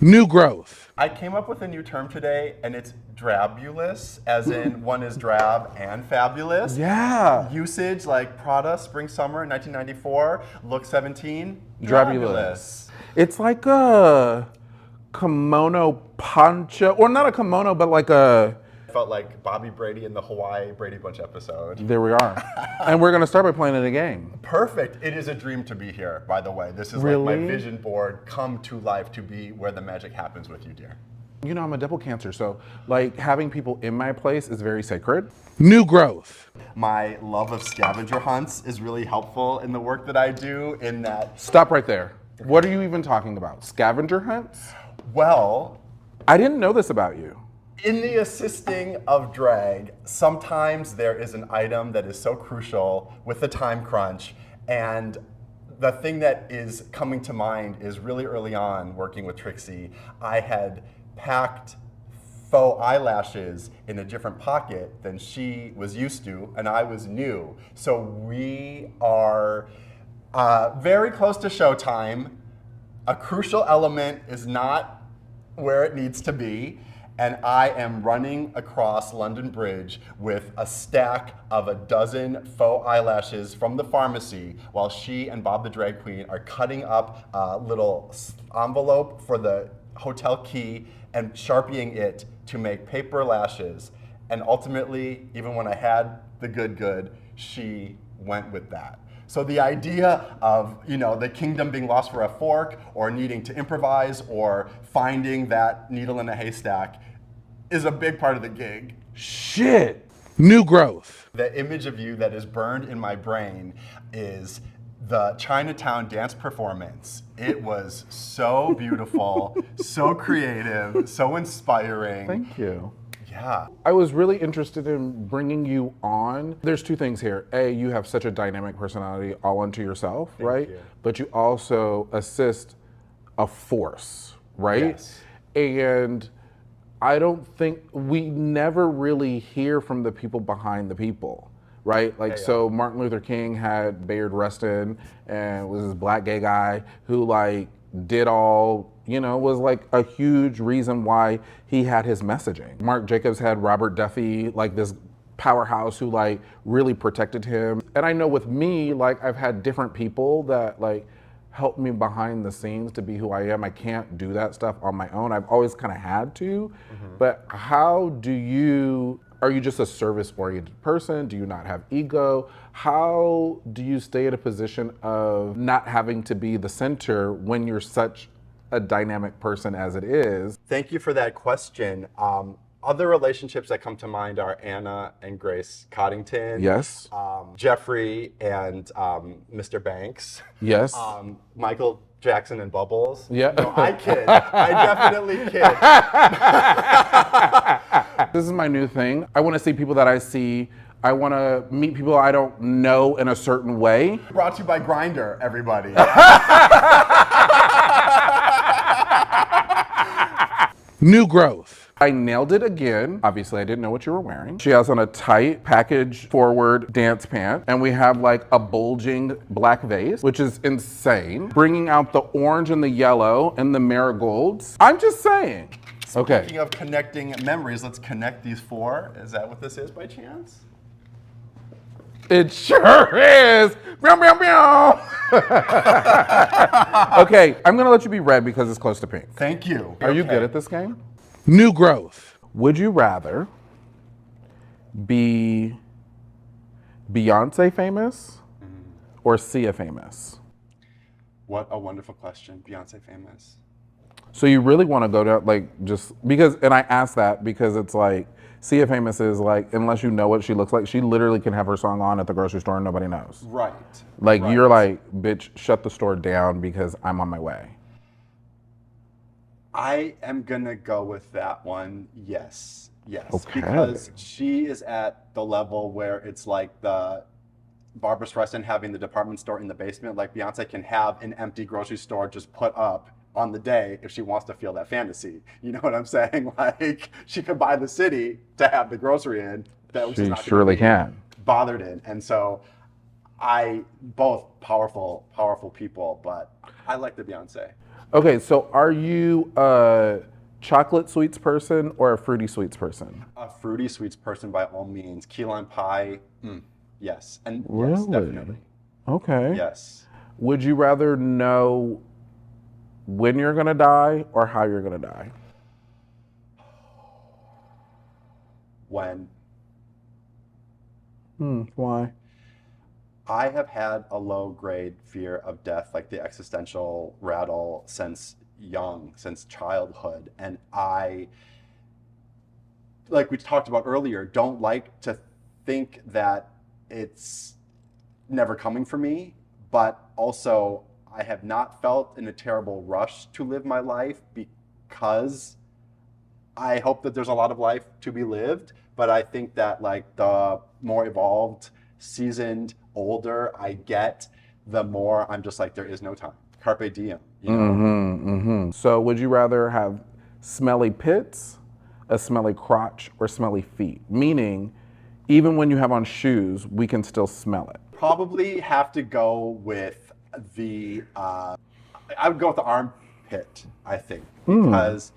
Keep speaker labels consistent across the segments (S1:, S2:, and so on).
S1: New growth.
S2: I came up with a new term today, and it's drabulous, as in one is drab and fabulous.
S1: Yeah.
S2: Usage like Prada, spring, summer, 1994, look 17,
S1: Drabulous. It's like a kimono poncho, or not a kimono, but like a.
S2: Felt like Bobby Brady in the Hawaii Brady Bunch episode.
S1: There we are. And we're gonna start by playing it a game.
S2: Perfect. It is a dream to be here, by the way. This is like my vision board come to life to be where the magic happens with you, dear.
S1: You know, I'm a double Cancer, so like having people in my place is very sacred. New growth.
S2: My love of scavenger hunts is really helpful in the work that I do in that.
S1: Stop right there. What are you even talking about? Scavenger hunts?
S2: Well,
S1: I didn't know this about you.
S2: in the assisting of drag, sometimes there is an item that is so crucial with the time crunch, and the thing that is coming to mind is really early on working with Trixie, I had packed faux eyelashes in a different pocket than she was used to, and I was new. So we are very close to showtime. A crucial element is not where it needs to be, and I am running across London Bridge with a stack of a dozen faux eyelashes from the pharmacy while she and Bob the Drag Queen are cutting up a little envelope for the hotel key and Sharpieing it to make paper lashes. And ultimately, even when I had the good, she went with that. So the idea of, you know, the kingdom being lost for a fork, or needing to improvise, or finding that needle in a haystack is a big part of the gig.
S1: Shit. New growth.
S2: The image of you that is burned in my brain is the Chinatown dance performance. It was so beautiful, so creative, so inspiring.
S1: Thank you.
S2: Yeah.
S1: I was really interested in bringing you on. There's two things here. A, you have such a dynamic personality all unto yourself, right?
S2: you.
S1: But you also assist a force, right?
S2: Yes.
S1: And I don't think we never really hear from the people behind the people, right? Like, so Martin Luther King had Bayard Rustin and was this black gay guy who like did all, you know, was like a huge reason why he had his messaging. Mark Jacobs had Robert Duffy, like this powerhouse who like really protected him. And I know with me, like I've had different people that like helped me behind the scenes to be who I am. I can't do that stuff on my own. I've always kind of had to, but how do you, are you just a service-oriented person? Do you not have ego? How do you stay in a position of not having to be the center when you're such a dynamic person as it is?
S2: Thank you for that question. Other relationships that come to mind are Anna and Grace Coddington.
S1: Yes.
S2: Jeffrey and Mr. Banks.
S1: Yes.
S2: Michael Jackson and Bubbles.
S1: Yeah.
S2: No, I kid. I definitely kid.
S1: This is my new thing. I want to see people that I see. I want to meet people I don't know in a certain way.
S2: Brought to you by Grindr, everybody.
S1: New growth. I nailed it again. Obviously, I didn't know what you were wearing. She has on a tight package forward dance pant, and we have like a bulging black vase, which is insane. Bringing out the orange and the yellow and the marigolds. I'm just saying. Okay.
S2: Speaking of connecting memories, let's connect these four. Is that what this is by chance?
S1: It sure is. Meow, meow, meow. Okay, I'm gonna let you be red because it's close to pink.
S2: Thank you.
S1: Are you good at this game? New growth. Would you rather be Beyonce famous or Sia famous?
S2: What a wonderful question. Beyonce famous.
S1: So you really want to go to like just because, and I ask that because it's like Sia famous is like, unless you know what she looks like, she literally can have her song on at the grocery store and nobody knows.
S2: Right.
S1: Like
S2: right.
S1: You're like, bitch, shut the store down because I'm on my way.
S2: I am gonna go with that one. Yes.
S1: Okay.
S2: Because she is at the level where it's like the Barbra Streisand having the department store in the basement. Like Beyonce can have an empty grocery store just put up on the day if she wants to feel that fantasy. You know what I'm saying? Like she could buy the city to have the grocery in. That
S1: She surely can.
S2: Bothered in. And so both powerful people, but I like the Beyonce.
S1: Okay, so are you a chocolate sweets person or a fruity sweets person?
S2: A fruity sweets person by all means. Key lime pie, yes. And yes,
S1: Really?
S2: definitely.
S1: Okay.
S2: Yes.
S1: Would you rather know when you're gonna die or how you're gonna die?
S2: When
S1: Why?
S2: I have had a low grade fear of death, like the existential rattle since young, since childhood. And I, like we talked about earlier, don't like to think that it's never coming for me, but also I have not felt in a terrible rush to live my life because I hope that there's a lot of life to be lived. But I think that like the more evolved, seasoned, older I get, the more I'm just like, there is no time. Carpe diem, you know?
S1: So would you rather have smelly pits, a smelly crotch, or smelly feet? Meaning, even when you have on shoes, we can still smell it.
S2: Probably have to go with I would go with the armpit, I think, because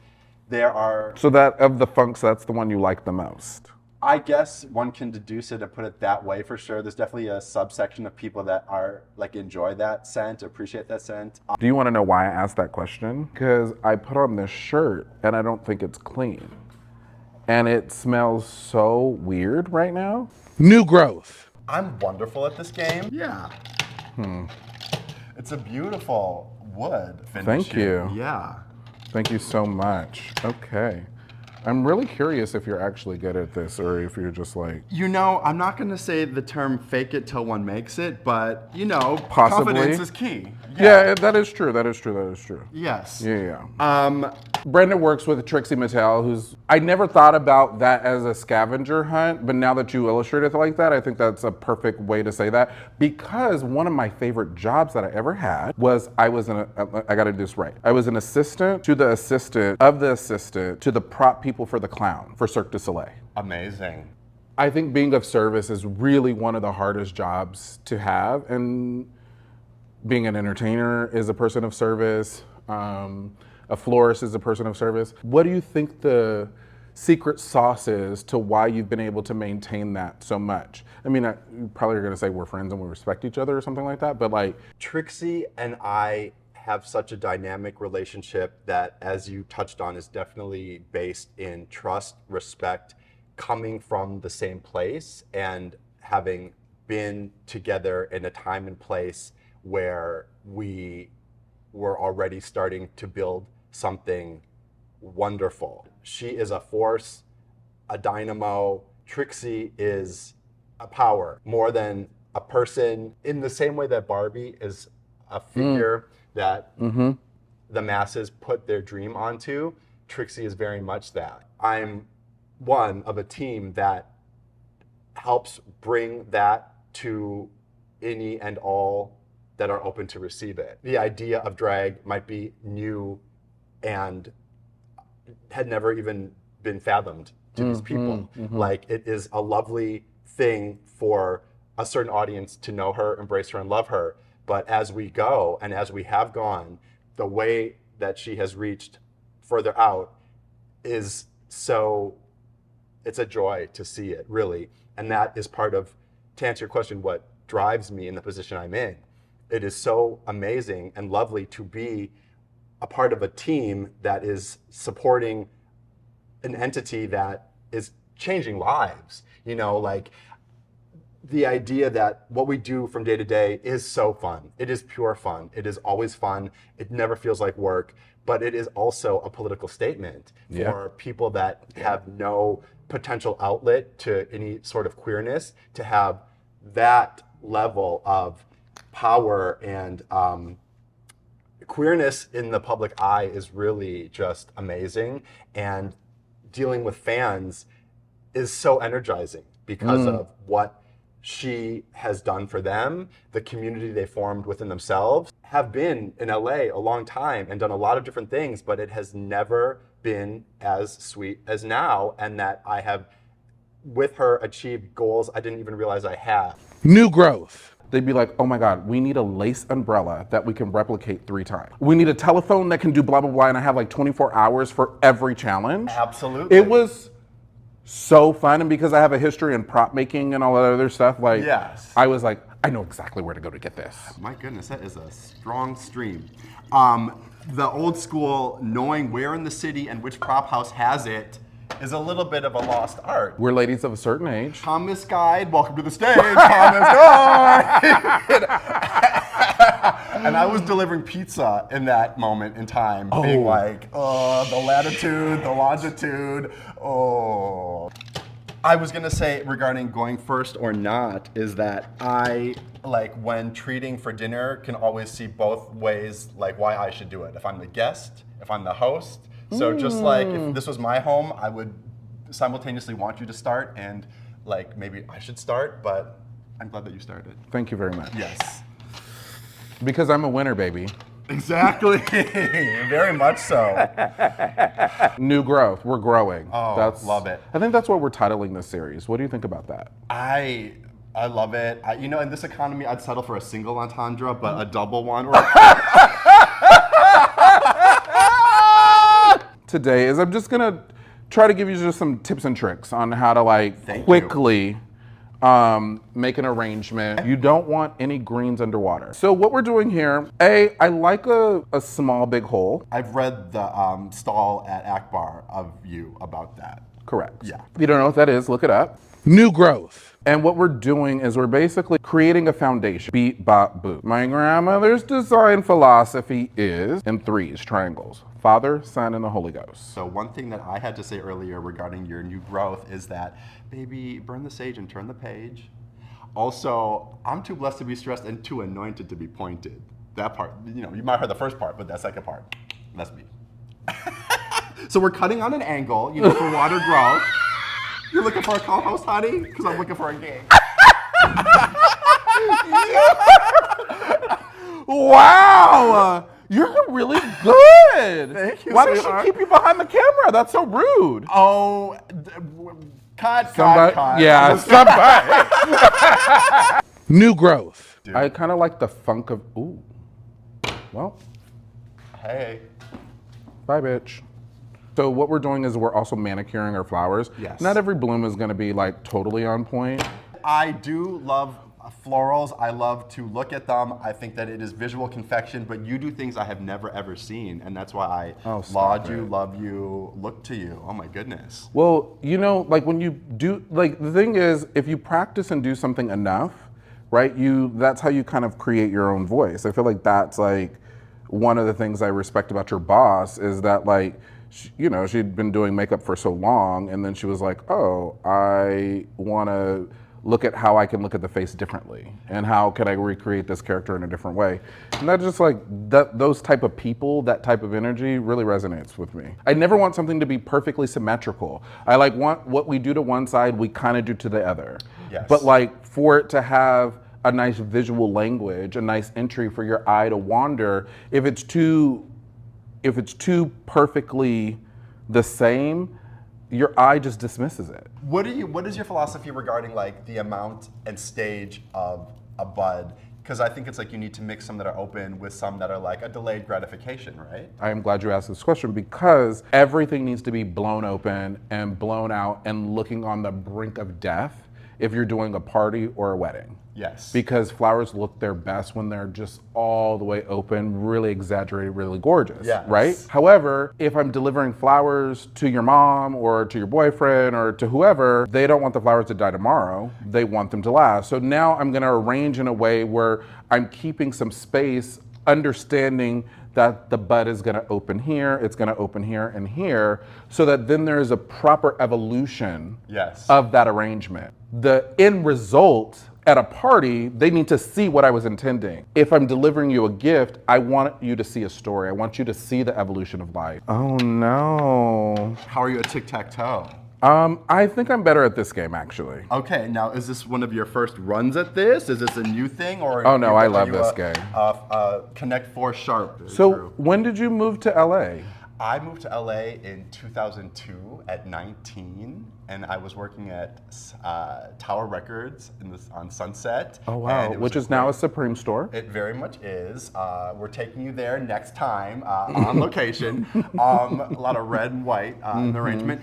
S2: there are,
S1: So that of the funks, that's the one you like the most.
S2: I guess one can deduce it and put it that way for sure. There's definitely a subsection of people that are like enjoy that scent, appreciate that scent.
S1: Do you want to know why I asked that question? Because I put on this shirt and I don't think it's clean. And it smells so weird right now. New growth.
S2: I'm wonderful at this game. Yeah. It's a beautiful wood finish.
S1: Thank you.
S2: Yeah.
S1: Thank you so much. Okay. I'm really curious if you're actually good at this or if you're just like,
S2: You know, I'm not going to say the term fake it till one makes it, but you know,
S1: Possibly.
S2: confidence is key.
S1: yeah, that is true. That is true. That is true.
S2: Yes.
S1: Yeah.
S2: Um,
S1: Brandon works with Trixie Mattel, who's, I never thought about that as a scavenger hunt, but now that you illustrate it like that, I think that's a perfect way to say that. Because one of my favorite jobs that I ever had was I gotta do this right. I was an assistant to the assistant of the assistant to the prop people for the clown for Cirque du Soleil.
S2: Amazing.
S1: I think being of service is really one of the hardest jobs to have, and being an entertainer is a person of service. A florist is a person of service. What do you think the secret sauce is to why you've been able to maintain that so much? I mean, you probably are gonna say we're friends and we respect each other or something like that, but like,
S2: Trixie and I have such a dynamic relationship that, as you touched on, is definitely based in trust, respect, coming from the same place and having been together in a time and place where we were already starting to build something wonderful. She is a force, a dynamo. Trixie is a power more than a person, in the same way that Barbie is a figure that the masses put their dream onto. Trixie is very much that. I'm one of a team that helps bring that to any and all that are open to receive it. The idea of drag might be new and had never even been fathomed to these people. Like, it is a lovely thing for a certain audience to know her, embrace her, and love her. But as we go, and as we have gone, the way that she has reached further out is so, it's a joy to see it, really. And that is part of, to answer your question, what drives me in the position I'm in. It is so amazing and lovely to be a part of a team that is supporting an entity that is changing lives. You know, like, the idea that what we do from day to day is so fun. It is pure fun. It is always fun. It never feels like work, but it is also a political statement for people that have no potential outlet to any sort of queerness, to have that level of power and queerness in the public eye is really just amazing. And dealing with fans is so energizing because of what she has done for them, the community they formed within themselves. Have been in LA a long time and done a lot of different things, but it has never been as sweet as now, and that I have, with her, achieved goals I didn't even realize I had.
S1: new growth. they'd be like, oh my God, we need a lace umbrella that we can replicate 3 times. We need a telephone that can do blah, blah, blah. And I have like 24 hours for every challenge.
S2: Absolutely.
S1: It was so fun. And because I have a history in prop making and all that other stuff, like,
S2: yes.
S1: I was like, I know exactly where to go to get this.
S2: My goodness, that is a strong stream. The old school, knowing where in the city and which prop house has it, is a little bit of a lost art.
S1: We're ladies of a certain age.
S2: Thomas Guide, welcome to the stage, Thomas Guide! And I was delivering pizza in that moment in time, being like, oh, the latitude, the longitude, oh. I was gonna say regarding going first or not is that I, like when treating for dinner, can always see both ways, like why I should do it. If I'm the guest, if I'm the host. So just like if this was my home, I would simultaneously want you to start and like maybe I should start, but I'm glad that you started.
S1: Thank you very much.
S2: Yes.
S1: Because I'm a winner, baby.
S2: Exactly. Very much so.
S1: New growth. We're growing.
S2: Oh, love it.
S1: I think that's what we're titling this series. What do you think about that?
S2: I love it. You know, in this economy, I'd settle for a single entendre, but a double one.
S1: Today is I'm just gonna try to give you just some tips and tricks on how to like quickly make an arrangement. You don't want any greens underwater. So what we're doing here, I like a small big hole.
S2: I've read the stall at Akbar of you about that.
S1: Correct.
S2: Yeah.
S1: If you don't know what that is, look it up. New growth. And what we're doing is we're basically creating a foundation. Beat, bop, boop. My grandmother's design philosophy is in 3s, triangles. Father, Son, and the Holy Ghost.
S2: So one thing that I had to say earlier regarding your new growth is that, baby, burn the sage and turn the page. Also, I'm too blessed to be stressed and too anointed to be pointed. That part, you know, you might have heard the first part, but that second part, that's me. So we're cutting on an angle, you know, for water growth. You're looking for a co-host, honey? Because I'm looking for a gig.
S1: Wow! You're really good.
S2: Thank you,
S1: Why does she
S2: sweetheart.
S1: keep you behind the camera? That's so rude.
S2: Oh, cut.
S1: Yeah, somebody. New growth.
S2: Dude.
S1: I kind of like the funk of, ooh. Well,
S2: Hey.
S1: bye, bitch. So what we're doing is we're also manicuring our flowers.
S2: Yes.
S1: Not every bloom is going to be like totally on point.
S2: I do love florals. I love to look at them. I think that it is visual confection, but you do things I have never ever seen, and that's why I laud you, love you, look to you. Oh my goodness.
S1: Well, you know, like when you do, like the thing is, if you practice and do something enough, right, that's how you kind of create your own voice. I feel like that's like one of the things I respect about your boss is that like, you know, she'd been doing makeup for so long, and then she was like, oh, I want to look at how I can look at the face differently, and how can I recreate this character in a different way. And that just like, those type of people, that type of energy really resonates with me. I never want something to be perfectly symmetrical. I like want what we do to one side, we kind of do to the other.
S2: Yes.
S1: But like for it to have a nice visual language, a nice entry for your eye to wander, if it's too perfectly the same, your eye just dismisses it.
S2: What is your philosophy regarding like the amount and stage of a bud? Because I think it's like you need to mix some that are open with some that are like a delayed gratification, right?
S1: I am glad you asked this question because everything needs to be blown open and blown out and looking on the brink of death if you're doing a party or a wedding.
S2: Yes.
S1: Because flowers look their best when they're just all the way open, really exaggerated, really gorgeous,
S2: Yes.
S1: right? However, if I'm delivering flowers to your mom or to your boyfriend or to whoever, they don't want the flowers to die tomorrow. They want them to last. So now I'm gonna arrange in a way where I'm keeping some space, understanding that the bud is gonna open here, it's gonna open here and here, so that then there is a proper evolution
S2: Yes.
S1: of that arrangement. The end result at a party, they need to see what I was intending. If I'm delivering you a gift, I want you to see a story. I want you to see the evolution of life. Oh no.
S2: How are you at tic-tac-toe?
S1: I think I'm better at this game actually.
S2: Okay, now is this one of your first runs at this? Is this a new thing, or
S1: Oh, no, I
S2: are
S1: love
S2: you
S1: this
S2: a
S1: game.
S2: Connect 4 sharp?
S1: So when did you move to LA?
S2: I moved to LA in 2002 at 19, and I was working at Tower Records on Sunset.
S1: Oh wow, which is now a Supreme store.
S2: It very much is. We're taking you there next time on location. A lot of red and white in the arrangement.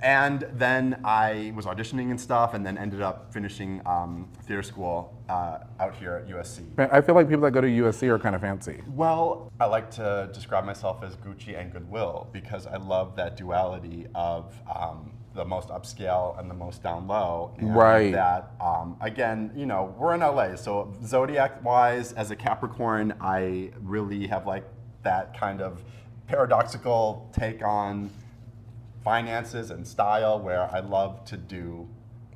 S2: And then I was auditioning and stuff, and then ended up finishing theater school out here at USC.
S1: I feel like people that go to USC are kind of fancy.
S2: Well, I like to describe myself as Gucci and Goodwill because I love that duality of the most upscale and the most down low. And
S1: right.
S2: That, again, you know, we're in LA, so zodiac-wise, as a Capricorn, I really have like that kind of paradoxical take on finances and style where I love to do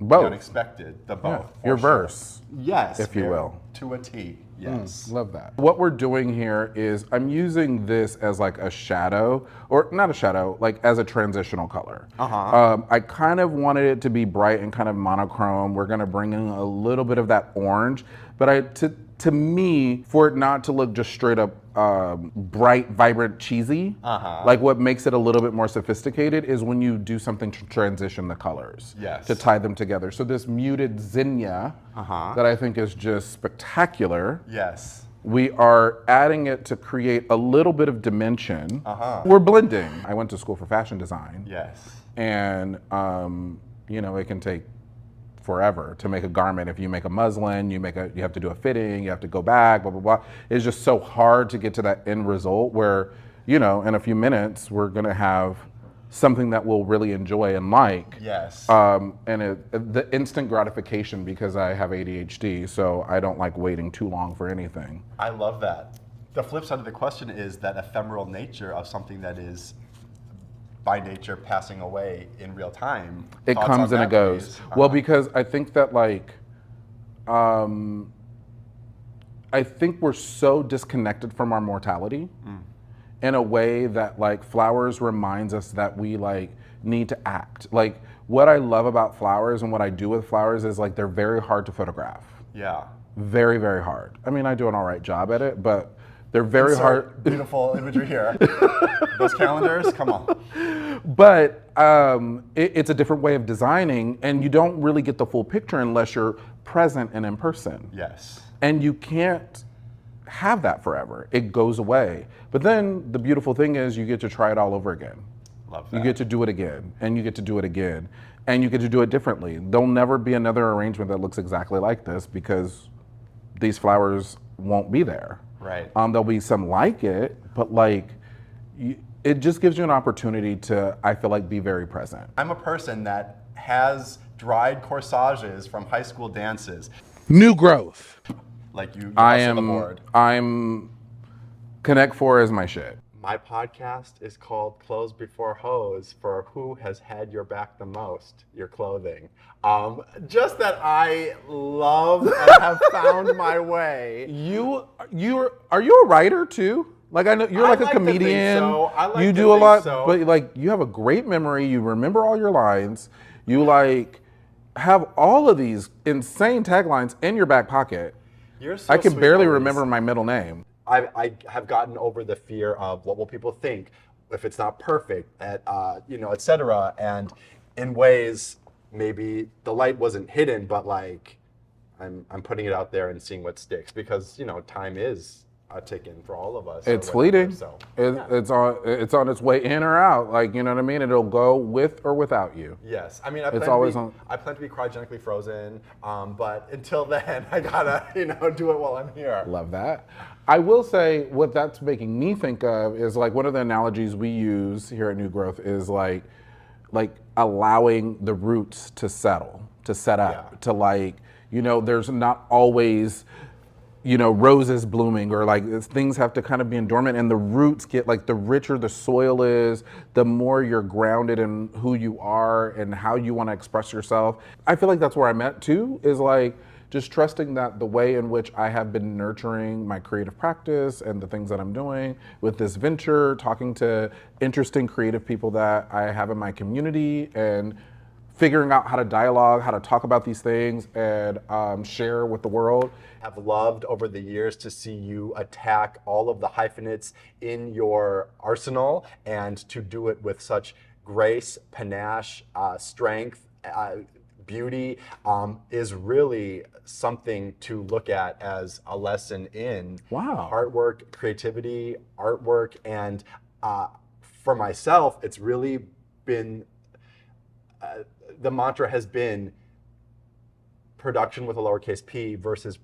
S1: both.
S2: The unexpected, the both.
S1: Yeah. Your verse.
S2: Yes.
S1: If you will.
S2: To a T. Yes.
S1: Love that. What we're doing here is I'm using this as like a shadow, or not a shadow, like as a transitional color. I kind of wanted it to be bright and kind of monochrome. We're gonna bring in a little bit of that orange, but to me, for it not to look just straight up bright, vibrant, cheesy, like what makes it a little bit more sophisticated is when you do something to transition the colors, to tie them together. So this muted zinnia that I think is just spectacular.
S2: Yes.
S1: We are adding it to create a little bit of dimension. We're blending. I went to school for fashion design.
S2: Yes.
S1: And you know, it can take forever to make a garment. If you make a muslin, you have to do a fitting, you have to go back, blah, blah, blah. It's just so hard to get to that end result where, you know, in a few minutes, we're gonna have something that we'll really enjoy and like.
S2: Yes.
S1: And the instant gratification, because I have ADHD, so I don't like waiting too long for anything.
S2: I love that. The flip side of the question is that ephemeral nature of something that is by nature passing away in real time.
S1: It comes and it goes. Well, because I think that like, I think we're so disconnected from our mortality in a way that like flowers reminds us that we like need to act. Like what I love about flowers and what I do with flowers is like they're very hard to photograph.
S2: Yeah.
S1: Very, very hard. I mean, I do an all right job at it, but they're very hard.
S2: Beautiful imagery here. Those calendars, come on.
S1: But it's a different way of designing, and you don't really get the full picture unless you're present and in person.
S2: Yes.
S1: And you can't have that forever. It goes away. But then the beautiful thing is you get to try it all over again.
S2: Love that.
S1: You get to do it again, and you get to do it again, and you get to do it differently. There'll never be another arrangement that looks exactly like this because these flowers won't be there.
S2: Right.
S1: There'll be some like it, but like, it just gives you an opportunity to, I feel like, be very present.
S2: I'm a person that has dried corsages from high school dances.
S1: New growth.
S2: Like you
S1: on
S2: the board.
S1: I'm Connect 4 is my shit.
S2: My podcast is called Clothes Before Hose for who has had your back the most, your clothing. Just that I love and have found my way.
S1: Are you a writer too? Like I know you're like a comedian. You do a lot, but like you have a great memory. You remember all your lines. You like have all of these insane taglines in your back pocket.
S2: You're so
S1: I can
S2: sweet,
S1: barely
S2: Maurice.
S1: remember my middle name.
S2: I have gotten over the fear of what will people think if it's not perfect, et cetera. And in ways, maybe the light wasn't hidden, but like I'm putting it out there and seeing what sticks because time is a ticking for all of us.
S1: It's fleeting. So it's on its way in or out. Like you know what I mean. It'll go with or without you.
S2: Yes, I mean I plan to be cryogenically frozen, but until then I gotta do it while I'm here.
S1: Love that. I will say what that's making me think of is like one of the analogies we use here at New Growth is like allowing the roots to set up, to like there's not always roses blooming or like things have to kind of be in dormant, and the roots get like the richer the soil is, the more you're grounded in who you are and how you want to express yourself. I feel like that's where I'm at too, is like just trusting that the way in which I have been nurturing my creative practice and the things that I'm doing with this venture, talking to interesting creative people that I have in my community and figuring out how to dialogue, how to talk about these things, and share with the world.
S2: I've loved over the years to see you attack all of the hyphenates in your arsenal, and to do it with such grace, panache, strength, beauty, is really something to look at as a lesson in hard work, creativity, artwork, and for myself, it's really been, the mantra has been production with a lowercase p versus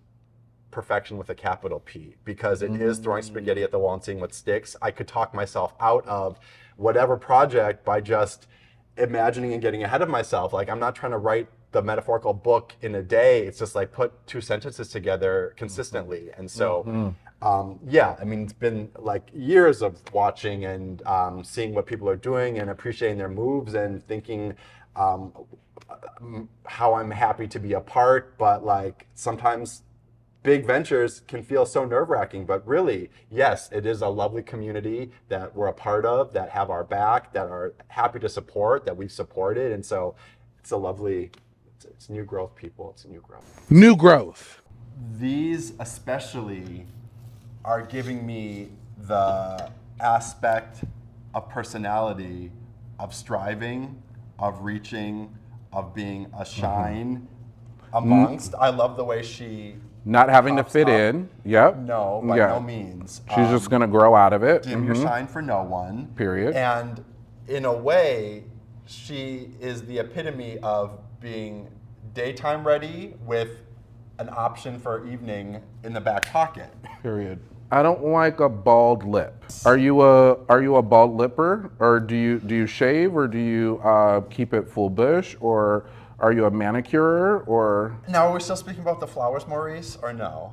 S2: perfection with a capital P, because it is throwing spaghetti at the wall and seeing what sticks. I could talk myself out of whatever project by just imagining and getting ahead of myself. Like, I'm not trying to write the metaphorical book in a day. It's just like put 2 sentences together consistently. And so, yeah, I mean, it's been like years of watching and seeing what people are doing and appreciating their moves and thinking how I'm happy to be a part. But like, sometimes big ventures can feel so nerve-wracking, but really, yes, it is a lovely community that we're a part of, that have our back, that are happy to support, that we've supported. And so it's a lovely, it's new growth, people. It's a new growth.
S1: New growth.
S2: These especially are giving me the aspect of personality, of striving, of reaching, of being a shine amongst. I love the way she...
S1: Not having to fit in. Yep.
S2: No, by no means.
S1: She's just going to grow out of it.
S2: Dim your shine for no one.
S1: Period.
S2: And in a way, she is the epitome of being daytime ready with an option for evening in the back pocket.
S1: Period. I don't like a bald lip. Are you a bald lipper, or do you shave, or do you keep it full bush, or are you a manicurer, or?
S2: Now, are we still speaking about the flowers, Maurice, or no?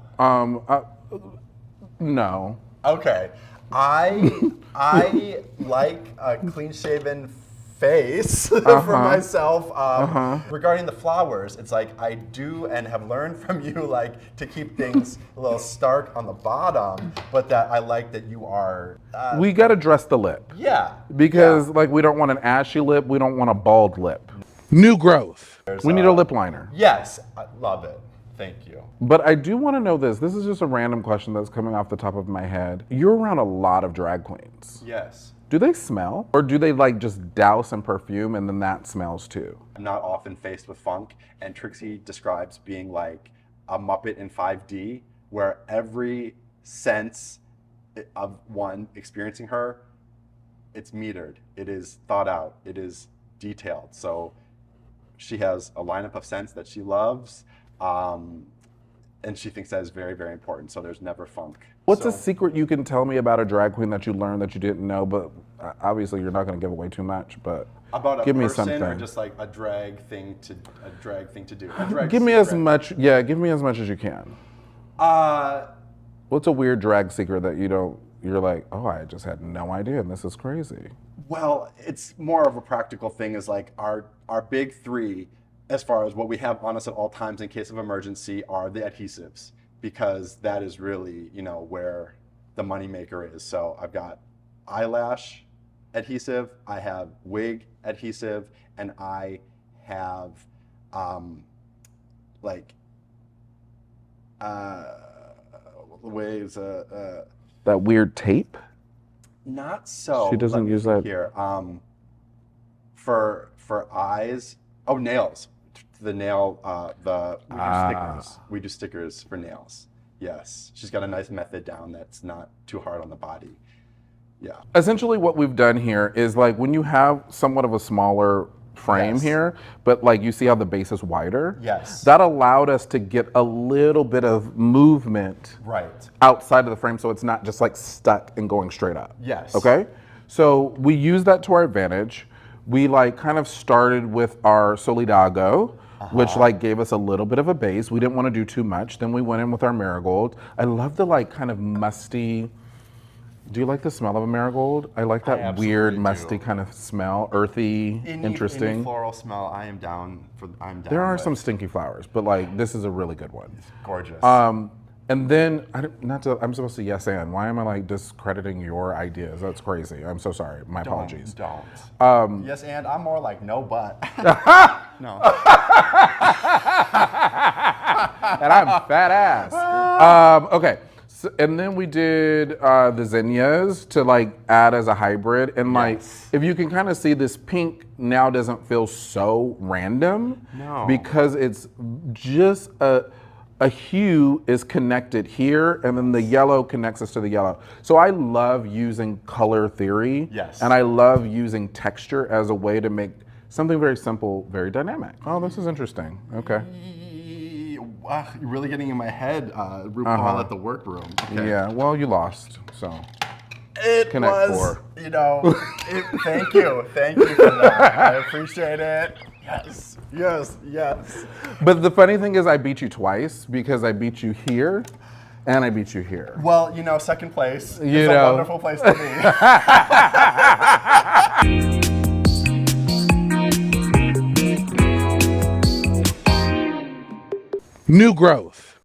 S1: No.
S2: Okay. I like a clean-shaven face for myself. Regarding the flowers, it's like I do and have learned from you, like, to keep things a little stark on the bottom, but that I like that you are...
S1: we got to dress the lip.
S2: Yeah.
S1: Because like, we don't want an ashy lip, we don't want a bald lip. New growth. We need a lip liner.
S2: Yes, I love it. Thank you.
S1: But I do want to know this. This is just a random question that's coming off the top of my head. You're around a lot of drag queens.
S2: Yes.
S1: Do they smell? Or do they like just douse in perfume and then that smells too?
S2: I'm not often faced with funk, and Trixie describes being like a Muppet in 5D, where every sense of one experiencing her, it's metered, it is thought out, it is detailed. So she has a lineup of scents that she loves, and she thinks that is very, very important. So there's never funk.
S1: What's a secret you can tell me about a drag queen that you learned that you didn't know, but obviously you're not going to give away too much, but
S2: about a
S1: give me
S2: person,
S1: something.
S2: or just like a drag thing to do?
S1: Give me as much, yeah, give me as much as you can. What's a weird drag secret that you're like, oh, I just had no idea and this is crazy?
S2: Well, it's more of a practical thing, is like our big three, as far as what we have on us at all times in case of emergency, are the adhesives, because that is really, where the moneymaker is. So I've got eyelash adhesive, I have wig adhesive, and I have waves.
S1: That weird tape?
S2: Not so.
S1: She doesn't use that
S2: here. For eyes. Oh, nails. The nail. We do stickers. We do stickers for nails. Yes, she's got a nice method down that's not too hard on the body. Yeah.
S1: Essentially, what we've done here is like when you have somewhat of a smaller frame here, but like you see how the base is wider.
S2: Yes.
S1: That allowed us to get a little bit of movement outside of the frame, so it's not just like stuck and going straight up.
S2: Yes.
S1: Okay. So we use that to our advantage. We like kind of started with our Solidago, which like gave us a little bit of a base. We didn't want to do too much. Then we went in with our marigold. I love the like kind of musty. Do you like the smell of a marigold? I like that weird, musty kind of smell, earthy, interesting.
S2: Any floral smell, I'm down.
S1: There are some stinky flowers, but like this is a really good one.
S2: It's gorgeous.
S1: And then, I'm supposed to yes and. Why am I like discrediting your ideas? That's crazy. I'm so sorry. My apologies.
S2: Don't. Yes and, I'm more like no but. No.
S1: And I'm fat ass. Okay. So, and then we did the zinnias to like add as a hybrid. And like,
S2: Yes.
S1: if you can kind of see, this pink now doesn't feel so random.
S2: No.
S1: Because it's just a hue is connected here, and then the yellow connects us to the yellow. So I love using color theory.
S2: Yes.
S1: And I love using texture as a way to make something very simple, very dynamic. Oh, this is interesting. Okay.
S2: Wow, you're really getting in my head, RuPaul at the workroom. Okay.
S1: Yeah, well, you lost, so.
S2: It
S1: Connect
S2: was,
S1: four.
S2: you know, thank you for that. I appreciate it. Yes, yes, yes.
S1: But the funny thing is I beat you twice because I beat you here and I beat you here.
S2: Well, you know, second place
S1: You
S2: is
S1: know.
S2: a wonderful place to be.
S1: New growth.